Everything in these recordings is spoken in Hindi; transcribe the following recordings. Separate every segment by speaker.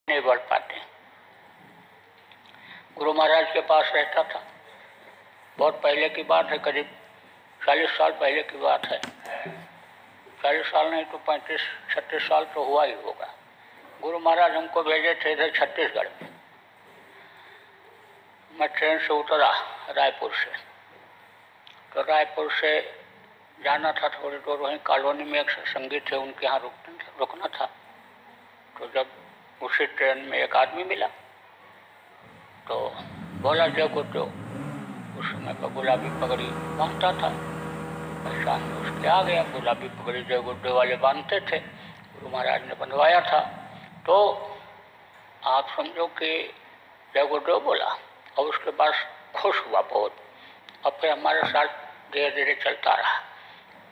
Speaker 1: नहीं बढ़ पाते। गुरु महाराज के पास रहता था, बहुत पहले की बात है, करीब 40 साल पहले की बात है। 40 साल नहीं तो 35-36 साल तो हुआ ही होगा। गुरु महाराज हमको भेजे थे इधर छत्तीसगढ़ में। मैं ट्रेन से उतरा रायपुर से, तो रायपुर से जाना था थोड़ी दूर, वहीं कॉलोनी में एक संगी थे, उनके यहाँ रुकना था। तो जब उसी ट्रेन में एक आदमी मिला तो बोला जय गुरुदेव। उस समय पर गुलाबी पगड़ी बांधता था, पहचान में उसके आ गया। गुलाबी पगड़ी जय गुरुदेव वाले बांधते थे, गुरु महाराज ने बंधवाया था। तो आप समझो कि जय गुरुदेव बोला और उसके बाद खुश हुआ बहुत, और फिर हमारे साथ धीरे धीरे चलता रहा।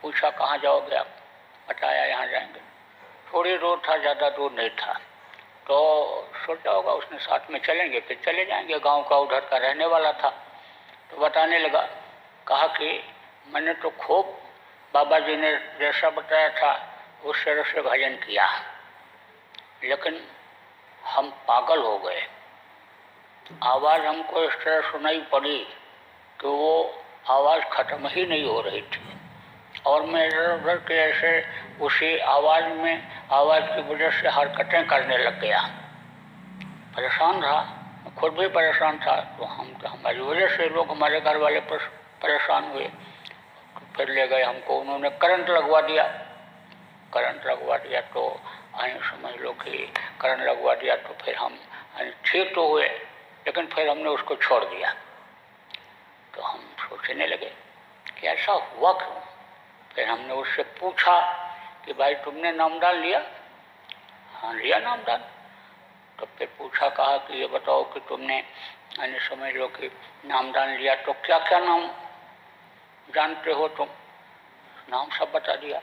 Speaker 1: पूछा कहाँ जाओगे आप? बताया यहाँ जाएंगे। थोड़ी दूर था, ज़्यादा दूर नहीं था। तो सोचा होगा उसने साथ में चलेंगे फिर चले जाएंगे, गांव का उधर का रहने वाला था। तो बताने लगा, कहा कि मैंने तो खूब बाबा जी ने जैसा बताया था उस तरह से भजन किया, लेकिन हम पागल हो गए। आवाज़ हमको इस तरह सुनाई पड़ी कि वो आवाज़ खत्म ही नहीं हो रही थी, और मैं इधर उधर के ऐसे उसी आवाज़ में, आवाज़ की वजह से हरकतें करने लग गया। परेशान रहा, खुद भी परेशान था। तो हमारी वजह से लोग, हमारे घर वाले परेशान हुए। तो फिर ले गए हमको, उन्होंने करंट लगवा दिया। करंट लगवा दिया तो समझ लो कि करंट लगवा दिया तो फिर हम ठीक तो हुए, लेकिन फिर हमने उसको छोड़ दिया। तो हम सोचने लगे कि ऐसा हुआ क्यों। फिर हमने उससे पूछा कि भाई तुमने नामदान लिया? हाँ लिया नामदान। तो फिर पूछा, कहा कि ये बताओ कि तुमने समझ लो कि नामदान लिया तो क्या क्या नाम जानते हो तुम? नाम सब बता दिया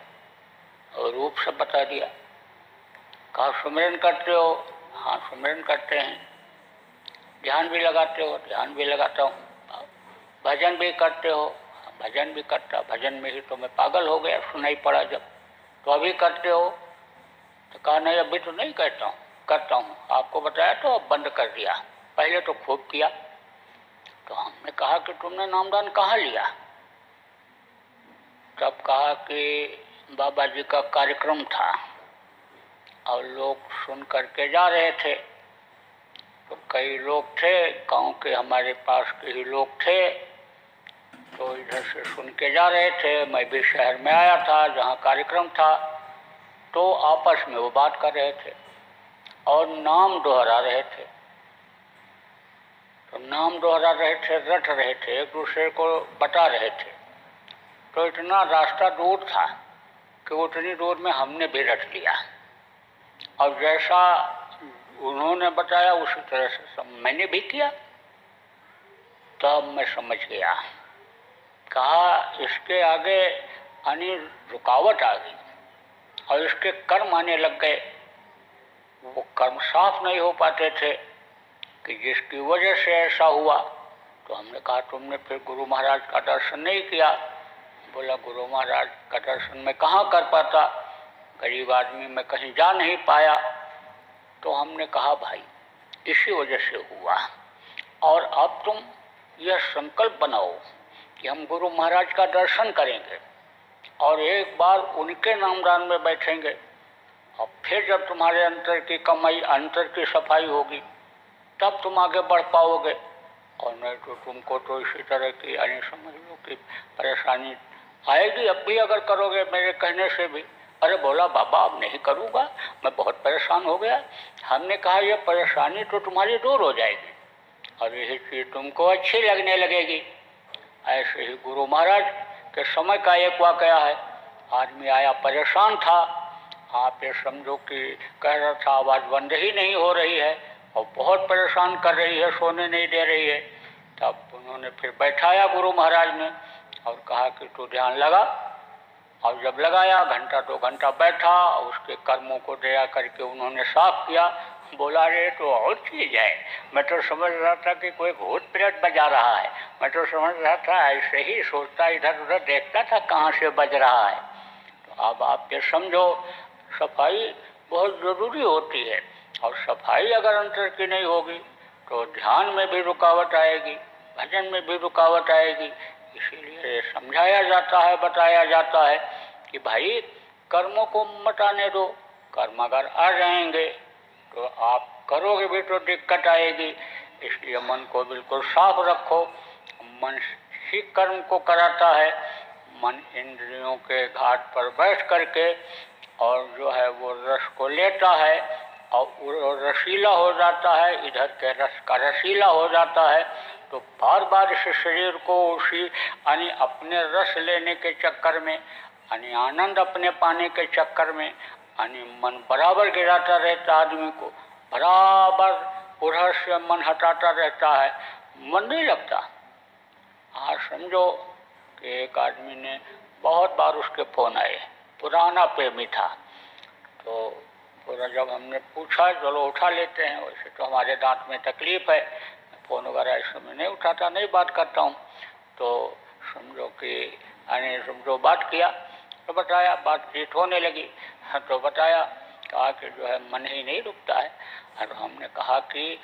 Speaker 1: और रूप सब बता दिया। कहा सुमिरन करते हो? हाँ सुमिरन करते हैं। ध्यान भी लगाते हो? ध्यान भी लगाता हूँ। भजन भी करते हो? भजन भी करता। भजन में ही तो मैं पागल हो गया, सुनाई पड़ा जब। तो अभी करते हो? तो कहा नहीं अभी तो नहीं करता हूँ, आपको बताया तो अब बंद कर दिया, पहले तो खूब किया। तो हमने कहा कि तुमने नामदान कहाँ लिया? तब कहा कि बाबा जी का कार्यक्रम था और लोग सुन करके जा रहे थे। तो कई लोग थे गांव के, हमारे पास के ही लोग थे, तो इधर से सुन के जा रहे थे। मैं भी शहर में आया था जहाँ कार्यक्रम था। तो आपस में वो बात कर रहे थे और नाम दोहरा रहे थे। तो नाम दोहरा रहे थे, रट रहे थे, एक दूसरे को बता रहे थे। तो इतना रास्ता दूर था कि उतनी दूर में हमने भी रट लिया, और जैसा उन्होंने बताया उसी तरह से मैंने भी किया। तब मैं समझ गया। कहा इसके आगे रुकावट आ गई और इसके कर्म आने लग गए। वो कर्म साफ नहीं हो पाते थे कि जिसकी वजह से ऐसा हुआ। तो हमने कहा तुमने फिर गुरु महाराज का दर्शन नहीं किया? बोला गुरु महाराज का दर्शन मैं कहाँ कर पाता, गरीब आदमी मैं कहीं जा नहीं पाया। तो हमने कहा भाई इसी वजह से हुआ, और अब तुम यह संकल्प बनाओ कि हम गुरु महाराज का दर्शन करेंगे और एक बार उनके नामदान में बैठेंगे, और फिर जब तुम्हारे अंतर की कमाई, अंतर की सफाई होगी तब तुम आगे बढ़ पाओगे। और नहीं तो तुमको तो इसी तरह की समझ लो कि परेशानी आएगी। अब भी अगर करोगे मेरे कहने से भी। अरे बोला बाबा अब नहीं करूँगा, मैं बहुत परेशान हो गया। हमने कहा यह परेशानी तो तुम्हारी दूर हो जाएगी और यही चीज़ तुमको अच्छी लगने लगेगी। ऐसे ही गुरु महाराज के समय का एक वाकया है। आदमी आया परेशान था, आप ये समझो कि कह रहा था आवाज़ बंद ही नहीं हो रही है और बहुत परेशान कर रही है, सोने नहीं दे रही है। तब उन्होंने फिर बैठाया गुरु महाराज ने और कहा कि तू ध्यान लगा। और जब लगाया, घंटा 2 घंटा बैठा, उसके कर्मों को दया करके उन्होंने साफ किया। बोला रे तो और चीज है, मैं तो समझ रहा था कि कोई भूत प्रेत बजा रहा है। मैं तो समझ रहा था ऐसे ही सोचता, इधर उधर देखता था कहाँ से बज रहा है। तो अब आप ये समझो सफाई बहुत ज़रूरी होती है। और सफाई अगर अंतर की नहीं होगी तो ध्यान में भी रुकावट आएगी, भजन में भी रुकावट आएगी। इसीलिए समझाया जाता है, बताया जाता है कि भाई कर्मों को मत आने दो। कर्म अगर आ जाएंगे तो आप करोगे भी तो दिक्कत आएगी। इसलिए मन को बिल्कुल साफ रखो। मन ही कर्म को कराता है। मन इंद्रियों के घाट पर बैठ करके और जो है वो रस को लेता है और रसीला हो जाता है, इधर के रस का रसीला हो जाता है। तो बार बार इस शरीर को उसी यानी अपने रस लेने के चक्कर में, यानी आनंद अपने पाने के चक्कर में, यानी मन बराबर गिराता रहता, आदमी को बराबर उधर से मन हटाता रहता है, मन नहीं लगता। हाँ, समझो कि एक आदमी ने बहुत बार उसके फोन आए, पुराना प्रेमी था। तो पूरा जब हमने पूछा चलो उठा लेते हैं, वैसे तो हमारे दांत में तकलीफ है, फ़ोन वगैरह इस समय नहीं उठाता, नहीं बात करता हूँ। तो समझो कि यानी समझो बात किया तो बताया, बातचीत होने लगी। तो बताया, कहा कि जो है मन ही नहीं रुकता है। और हमने कहा कि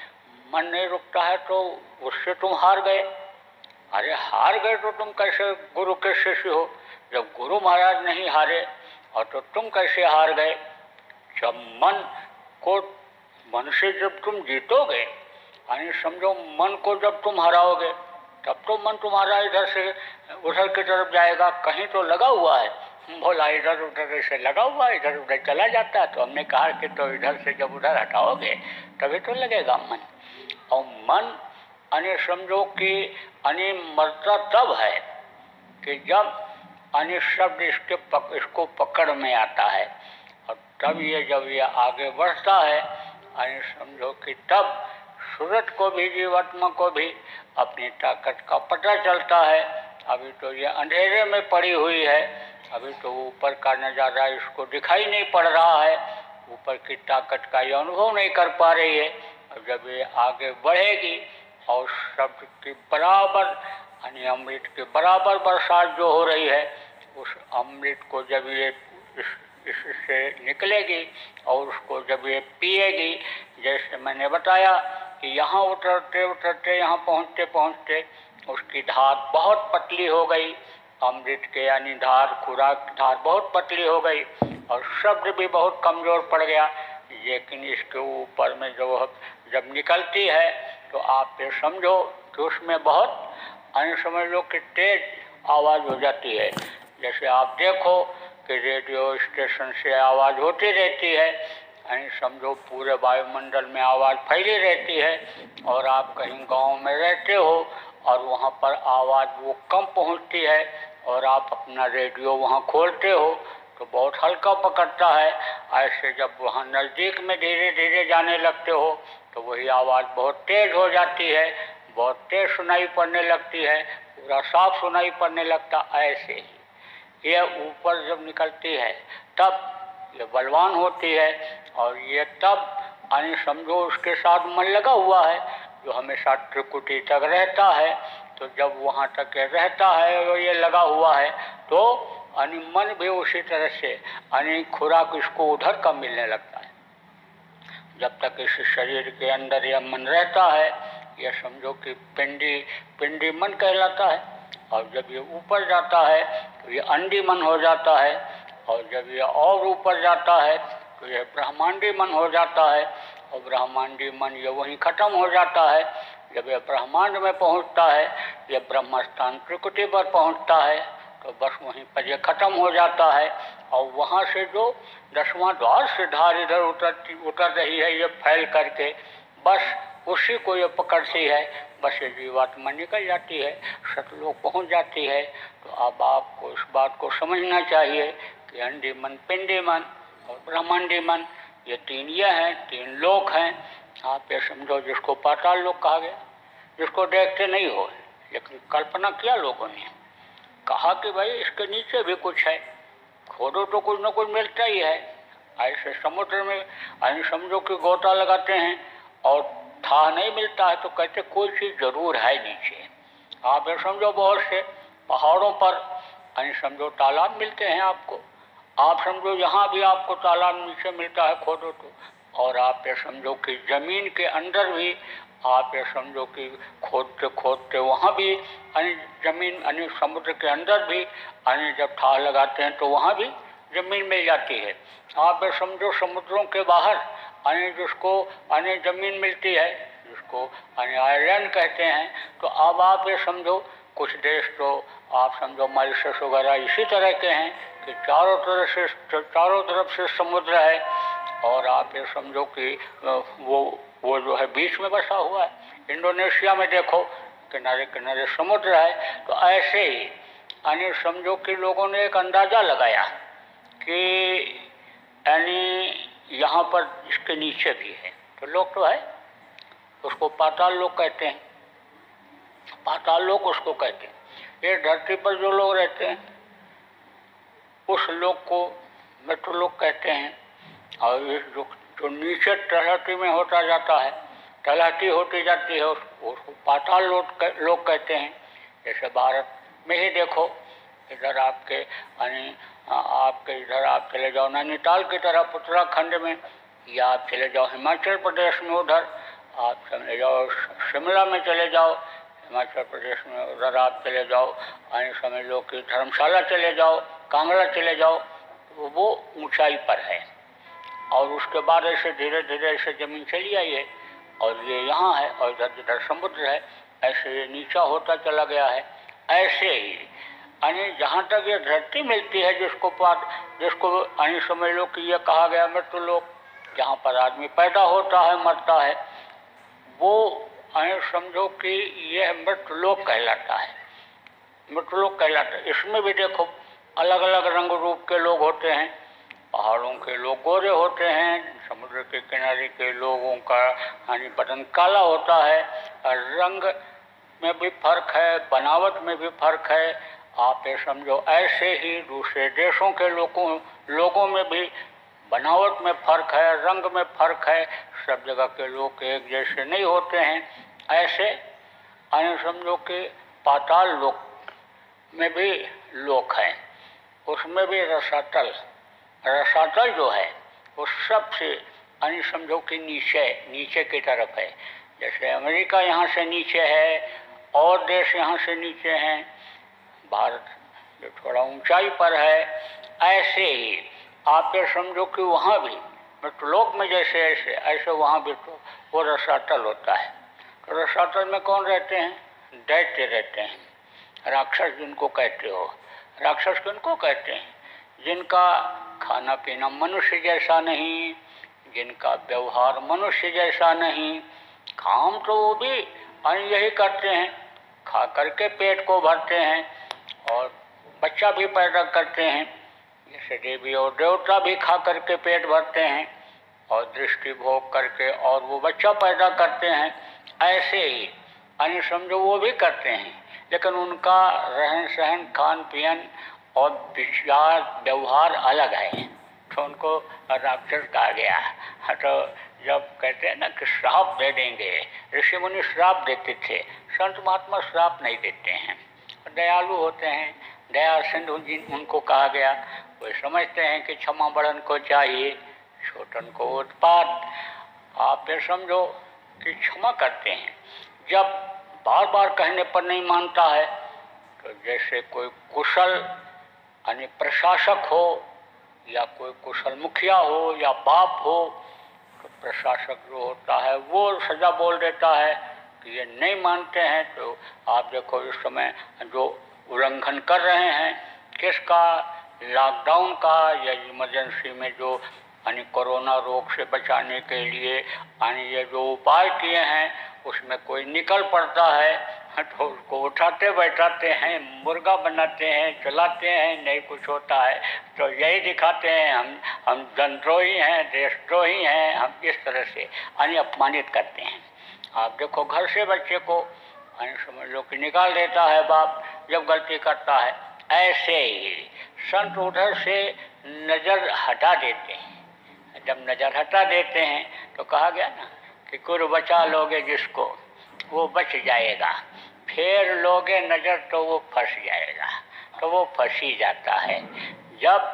Speaker 1: मन नहीं रुकता है तो उससे तुम हार गए। अरे हार गए तो तुम कैसे गुरु के शिष्य हो? जब गुरु महाराज नहीं हारे और तो तुम कैसे हार गए? जब मन से जब तुम जीतोगे, यानी समझो मन को जब तुम हराओगे तब तो मन तुम्हारा इधर से उधर की तरफ जाएगा। कहीं तो लगा हुआ है, बोला इधर उधर से लगा हुआ है, इधर उधर चला जाता है। तो हमने कहा कि तो इधर से जब उधर हटाओगे तभी तो लगेगा मन। और मन यानी समझो कि यानी मरता तब है कि जब यानी शब्द इसको पकड़ में आता है, और तब ये जब ये आगे बढ़ता है यानी समझो कि तब सूरत को भी जीवात्मा को भी अपनी ताकत का पता चलता है। अभी तो ये अंधेरे में पड़ी हुई है, अभी तो ऊपर का नज़ारा इसको दिखाई नहीं पड़ रहा है, ऊपर की ताकत का ये अनुभव नहीं कर पा रही है। और जब ये आगे बढ़ेगी और शब्द की बराबर यानी अमृत के बराबर बरसात जो हो रही है, उस अमृत को जब ये इससे निकलेगी और उसको जब ये पिएगी, जैसे मैंने बताया कि यहाँ उतरते उतरते यहाँ पहुँचते पहुँचते उसकी धार बहुत पतली हो गई, अमृत के यानी धार खुराक धार बहुत पतली हो गई और शब्द भी बहुत कमज़ोर पड़ गया। लेकिन इसके ऊपर में जो जब निकलती है तो आप ये समझो कि उसमें बहुत यानी समझ लो कि तेज आवाज़ हो जाती है। जैसे आप देखो कि रेडियो स्टेशन से आवाज़ होती रहती है, यानी समझो पूरे वायुमंडल में आवाज़ फैली रहती है, और आप कहीं गांव में रहते हो और वहाँ पर आवाज़ वो कम पहुँचती है और आप अपना रेडियो वहाँ खोलते हो तो बहुत हल्का पकड़ता है। ऐसे जब वहाँ नज़दीक में धीरे धीरे जाने लगते हो तो वही आवाज़ बहुत तेज़ हो जाती है, बहुत तेज़ सुनाई पड़ने लगती है, पूरा साफ सुनाई पड़ने लगता। ऐसे ही ये ऊपर जब निकलती है तब ये बलवान होती है, और ये तब यानी समझो उसके साथ मन लगा हुआ है जो हमेशा त्रिकुटी तक रहता है। तो जब वहाँ तक रहता है और ये लगा हुआ है तो यानी मन भी उसी तरह से यानी खुराक इसको उधर का मिलने लगता है। जब तक इस शरीर के अंदर यह मन रहता है, यह समझो कि पिंडी मन कहलाता है, और जब ये ऊपर जाता है तो ये अंडी मन हो जाता है, और जब ये और ऊपर जाता है तो यह ब्रह्मांडी मन हो जाता है, और ब्रह्मांडी मन ये वहीं खत्म हो जाता है। जब यह ब्रह्मांड में पहुंचता है, यह ब्रह्मस्थान त्रिकुटी पर पहुंचता है तो बस वहीं पर यह खत्म हो जाता है। और वहाँ से जो 10वां द्वार से धार इधर उतर रही है ये फैल करके, बस उसी को ये पकड़ती है, बस ये जीवात्मा निकल जाती है, सतलोक पहुँच जाती है। तो अब आपको इस बात को समझना चाहिए कि अंडी मन, पिंडी मन और ब्रह्मांडी मन ये तीन ये हैं, तीन लोक हैं। आप ये समझो जिसको पाताल लोक कहा गया, जिसको देखते नहीं हो लेकिन कल्पना किया लोगों ने, कहा कि भाई इसके नीचे भी कुछ है, खोदो तो कुछ न कुछ मिलता ही है। ऐसे समुद्र में यानी समझो कि गोता लगाते हैं और था नहीं मिलता है तो कहते कोई चीज़ जरूर है नीचे। आप ये समझो बहुत से पहाड़ों पर यानी समझो तालाब मिलते हैं आपको, आप समझो यहाँ भी आपको तालाब नीचे मिलता है खोदो तो, और आप ये समझो कि जमीन के अंदर भी आप ये समझो कि खोदते खोदते वहाँ भी यानी जमीन यानी समुद्र के अंदर भी यानी जब ठाह लगाते हैं तो वहाँ भी जमीन मिल जाती है। आप ये समझो समुद्रों के बाहर यानी जिसको यानी जमीन मिलती है, जिसको यानी आयरलैंड कहते हैं, तो अब आप ये समझो कुछ देश तो आप समझो मॉरिशस वगैरह इसी तरह के हैं कि चारों तरफ से समुद्र है और आप ये समझो कि वो जो है बीच में बसा हुआ है। इंडोनेशिया में देखो किनारे किनारे समुद्र है। तो ऐसे ही यानी समझो कि लोगों ने एक अंदाज़ा लगाया कि यानी यहाँ पर इसके नीचे भी है, तो लोग तो है, उसको पाताल लोक कहते हैं, पाताल लोक उसको कहते हैं। ये धरती पर जो लोग रहते हैं उस लोक को मृत्यु लोक कहते हैं। और ये जो नीचे तलहटी में होता जाता है, तलहटी होती जाती है, उसको पाताल लोक कहते हैं। जैसे भारत में ही देखो, इधर आपके यानी आपके इधर आप चले जाओ नैनीताल की तरफ उत्तराखंड में, या आप चले जाओ हिमाचल प्रदेश में, उधर आप चले जाओ शिमला में चले जाओ हिमाचल प्रदेश में, उधर आप चले जाओ यानी समझ लो कि धर्मशाला चले जाओ, कांगड़ा चले जाओ, तो वो ऊंचाई पर है। और उसके बाद ऐसे धीरे धीरे ऐसे जमीन चली आई है और ये यहाँ है और इधर इधर समुद्र है, ऐसे ये नीचा होता चला गया है। ऐसे ही यानी जहाँ तक ये धरती मिलती है जिसको यानी समझ लो कि ये कहा गया मृत्यु लोक, जहाँ पर आदमी पैदा होता है मरता है, वो यानी समझो कि यह मृत्यु लोक कहलाता है, मृत्यु लोक कहलाता है। इसमें भी देखो अलग अलग रंग रूप के लोग होते हैं, पहाड़ों के लोग गोरे होते हैं, समुद्र के किनारे के लोगों का यानी बदन काला होता है, रंग में भी फर्क है, बनावट में भी फर्क है। आप ये समझो ऐसे ही दूसरे देशों के लोगों में भी बनावट में फर्क है, रंग में फर्क है, सब जगह के लोग एक जैसे नहीं होते हैं। ऐसे यानी समझो कि पाताल लोक में भी लोक हैं, उसमें भी रसातल जो है वो सबसे यानी समझो कि नीचे की तरफ है। जैसे अमेरिका यहाँ से नीचे है और देश यहाँ से नीचे हैं, भारत जो थोड़ा ऊंचाई पर है, ऐसे ही आप ये समझो कि वहाँ भी मृत्युलोक में जैसे ऐसे वहाँ भी तो वो रसातल होता है। तो रसातल में कौन रहते हैं? दैत्य रहते हैं, राक्षस जिनको कहते हो। राक्षस किनको कहते हैं? जिनका खाना पीना मनुष्य जैसा नहीं, जिनका व्यवहार मनुष्य जैसा नहीं, काम तो वो भी यही करते हैं, खा करके पेट को भरते हैं और बच्चा भी पैदा करते हैं। जैसे देवी और देवता भी खा करके पेट भरते हैं और दृष्टि भोग करके और वो बच्चा पैदा करते हैं। ऐसे ही यानी समझो वो भी करते हैं, लेकिन उनका रहन सहन खान पीन और विचार व्यवहार अलग है, तो उनको राक्षस कहा गया। तो जब कहते हैं ना कि श्राप दे देंगे, ऋषि मुनि श्राप देते थे, संत महात्मा श्राप नहीं देते हैं, दयालु होते हैं, दया सिंधु जी उनको कहा गया। वे समझते हैं कि क्षमा बड़न को चाहिए, छोटन को उत्पात। आप ये समझो कि क्षमा करते हैं। जब बार बार कहने पर नहीं मानता है, तो जैसे कोई कुशल यानी प्रशासक हो या कोई कुशल मुखिया हो या बाप हो, तो प्रशासक जो होता है वो सजा बोल देता है कि ये नहीं मानते हैं। तो आप देखो इस समय जो उल्लंघन कर रहे हैं किसका, लॉकडाउन का या इमरजेंसी में जो यानी कोरोना रोग से बचाने के लिए यानी ये जो उपाय किए हैं उसमें कोई निकल पड़ता है तो उसको उठाते बैठाते हैं, मुर्गा बनाते हैं, चलाते हैं, नहीं कुछ होता है तो यही दिखाते हैं हम जनद्रोही हैं, देशद्रोही हैं, हम इस तरह से यानी अपमानित करते हैं। आप देखो घर से बच्चे को यानी समझ लो कि निकाल देता है बाप जब गलती करता है। ऐसे ही संत उधर से नज़र हटा देते हैं। जब नज़र हटा देते हैं तो कहा गया ना कि कुर बचा लोगे जिसको वो बच जाएगा, फेर लोगे नज़र तो वो फंस जाएगा, तो वो फंस ही जाता है। जब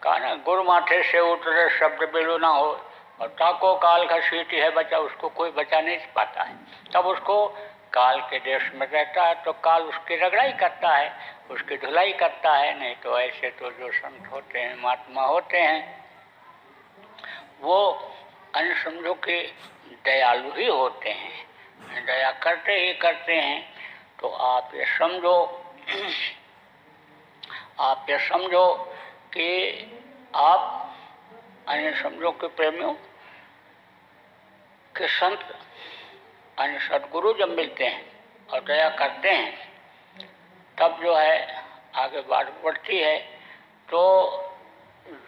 Speaker 1: काना गुरु माथे से उतरे शब्द बिलु ना हो और ताको काल घसीटी है बचा, उसको कोई बचा नहीं पाता है। तब उसको काल के देश में रहता है तो काल उसकी रगड़ाई करता है, उसकी धुलाई करता है। नहीं तो ऐसे तो जो संत होते हैं, महात्मा होते हैं, वो अन्य समझो कि दयालु ही होते हैं, दया करते ही करते हैं। तो आप ये समझो कि आप अन्य समझो कि प्रेमियों कि संत अन्य सदगुरु जब मिलते हैं और दया करते हैं, तब जो है आगे बात बढ़ती है। तो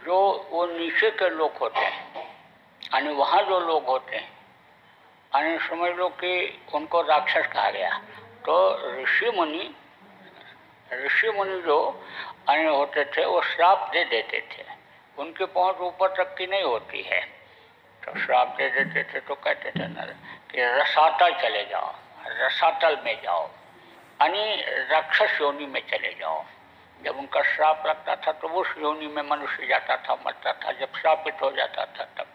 Speaker 1: जो वो नीचे के लोग होते हैं, यानी वहाँ जो लोग होते हैं, यानी समझ लो कि उनको राक्षस कहा गया। तो ऋषि मुनि जो अन्य होते थे वो श्राप दे देते थे, उनकी पहुंच ऊपर तक की नहीं होती है, तो श्राप दे देते थे। तो कहते थे न कि रसातल चले जाओ, रसातल में जाओ, यानी राक्षस योनि में चले जाओ। जब उनका श्राप लगता था तो उस योनि में मनुष्य जाता था, मरता था। जब श्रापित हो जाता था तब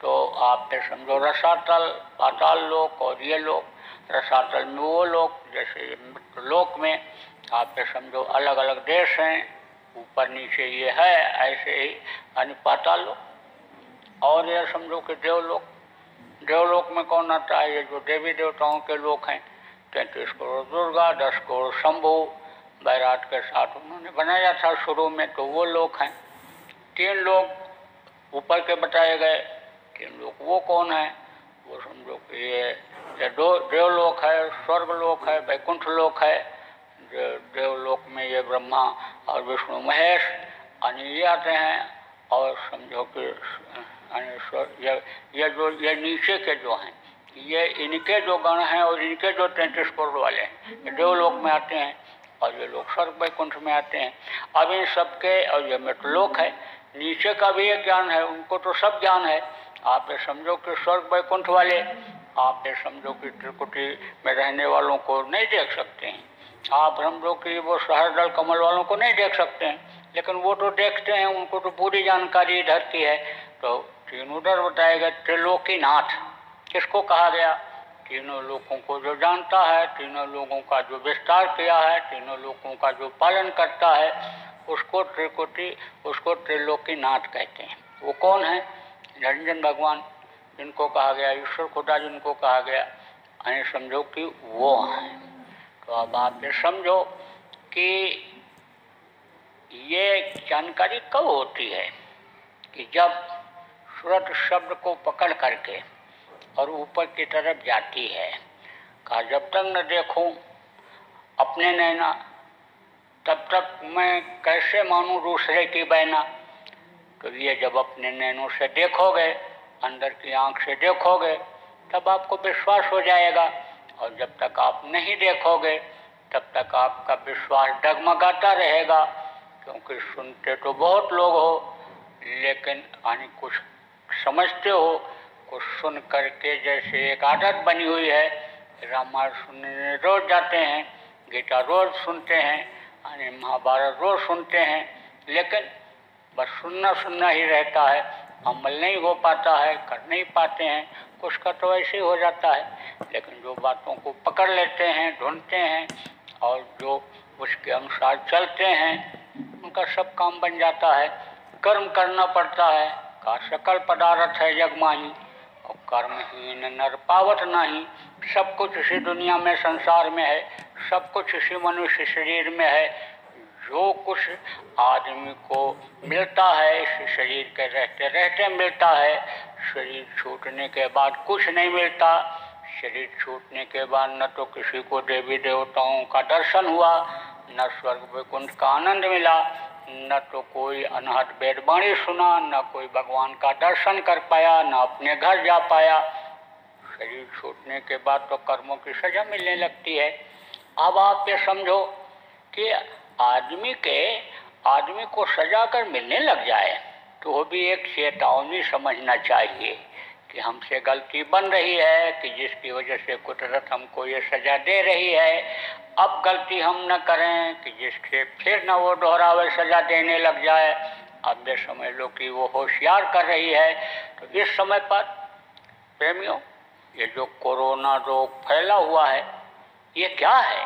Speaker 1: तो आप समझो रसातल, पाताल लोक और ये लोक। रसातल में वो लोग जैसे लोक में आप समझो अलग अलग देश हैं, ऊपर नीचे ये है, ऐसे ही यानी पाताल लोक। और ये समझो कि देवलोक, देवलोक में कौन आता है? ये जो देवी देवताओं के लोक हैं, 33 करोड़ दुर्गा, 10 करोड़ शंभु बैराट के साथ उन्होंने बनाया था शुरू में, तो वो लोग हैं। 3 लोग ऊपर के बताए गए, 3 लोग वो कौन है? वो समझो कि ये देवलोक है, स्वर्गलोक है, वैकुंठ लोक है। देवलोक में ये ब्रह्मा और विष्णु महेश यानी ये आते हैं। और समझो कि ये नीचे के जो हैं, ये इनके जो गण हैं और इनके जो 33 करोड़ वाले हैं, ये देवलोक में आते हैं और ये लोग स्वर्ग वैकुंठ में आते हैं। अब इन सबके, और ये मृतलोक है, नीचे का भी एक ज्ञान है, उनको तो सब ज्ञान है। आप ये समझो कि स्वर्ग वैकुंठ वाले, आप ये समझो कि त्रिकुटी में रहने वालों को नहीं देख सकते हैं। आप समझो कि वो सहस्रदल कमल वालों को नहीं देख सकते हैं, लेकिन वो तो देखते हैं, उनको तो पूरी जानकारी इधर की है। तो 3 उधर बताए गए। त्रिलोकीनाथ किसको कहा गया? तीनों लोगों को जो जानता है, तीनों लोगों का जो विस्तार किया है, तीनों लोगों का जो पालन करता है, उसको त्रिकुटी, उसको त्रिलोकीनाथ कहते हैं। वो कौन है? निरंजन भगवान जिनको कहा गया, ईश्वर खुदा जिनको कहा गया, यानी समझो कि वो हैं। तो अब आप ये समझो कि ये जानकारी कब होती है कि जब सूरत शब्द को पकड़ करके और ऊपर की तरफ जाती है। कहा जब तक न देखूं अपने नैना, तब तक मैं कैसे मानूं दूसरे की बैना। तो ये जब अपने नैनों से देखोगे, अंदर की आंख से देखोगे, तब आपको विश्वास हो जाएगा। और जब तक आप नहीं देखोगे तब तक आपका विश्वास डगमगाता रहेगा, क्योंकि सुनते तो बहुत लोग हो, लेकिन यानी कुछ समझते हो, कुछ सुन करके जैसे एक आदत बनी हुई है। रामायण सुनने रोज जाते हैं, गीता रोज सुनते हैं, यानी महाभारत रोज सुनते हैं, लेकिन बस सुनना ही रहता है, अमल नहीं हो पाता है, कर नहीं पाते हैं। कुछ का तो ऐसे ही हो जाता है, लेकिन जो बातों को पकड़ लेते हैं, ढूंढते हैं और जो उसके अनुसार चलते हैं, उनका सब काम बन जाता है। कर्म करना पड़ता है, का सकल पदार्थ है जग माही, और कर्महीन नर पावत नहीं। सब कुछ इसी दुनिया में, संसार में है, सब कुछ इसी मनुष्य शरीर में है। जो कुछ आदमी को मिलता है इस शरीर के रहते रहते मिलता है। शरीर छूटने के बाद कुछ नहीं मिलता। शरीर छूटने के बाद न तो किसी को देवी देवताओं का दर्शन हुआ, न स्वर्ग वैकुंठ का आनंद मिला, न तो कोई अनहद वेद वाणी सुना, न कोई भगवान का दर्शन कर पाया, न अपने घर जा पाया। शरीर छूटने के बाद तो कर्मों की सजा मिलने लगती है। अब आप ये समझो कि आदमी को सजा कर मिलने लग जाए तो वो भी एक चेतावनी समझना चाहिए कि हमसे गलती बन रही है, कि जिसकी वजह से कुदरत हमको ये सजा दे रही है। अब गलती हम न करें कि जिससे फिर न वो दोहरावे सजा देने लग जाए। अब ये समझ लो कि वो होशियार कर रही है। तो इस समय पर प्रेमियों, ये जो कोरोना रोग फैला हुआ है, ये क्या है?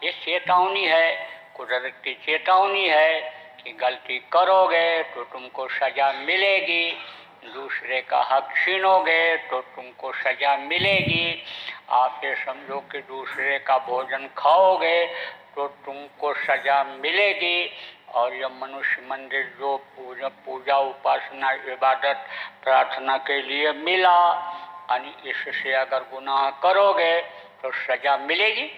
Speaker 1: ये चेतावनी है, कुदरत की चेतावनी है कि गलती करोगे तो तुमको सजा मिलेगी, दूसरे का हक छीनोगे तो तुमको सजा मिलेगी। आप ये समझो कि दूसरे का भोजन खाओगे तो तुमको सजा मिलेगी। और ये मनुष्य मंदिर जो पूजा उपासना इबादत प्रार्थना के लिए मिला, यानी इससे अगर गुनाह करोगे तो सजा मिलेगी।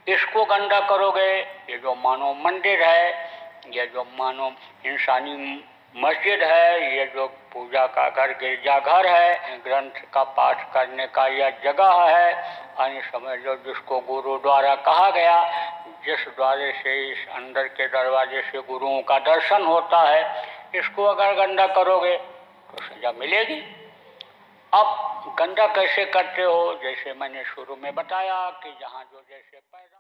Speaker 1: इसको गंदा करोगे, ये जो मानव मंदिर है, ये जो मानव इंसानी मस्जिद है, ये जो पूजा का घर गिरजाघर है, ग्रंथ का पाठ करने का यह जगह है, यानी समझ लो जिसको गुरुद्वारा कहा गया, जिस द्वारे से इस अंदर के दरवाजे से गुरुओं का दर्शन होता है, इसको अगर गंदा करोगे तो सजा मिलेगी। अब गंदा कैसे करते हो? जैसे मैंने शुरू में बताया कि जहाँ जो जैसे पैदा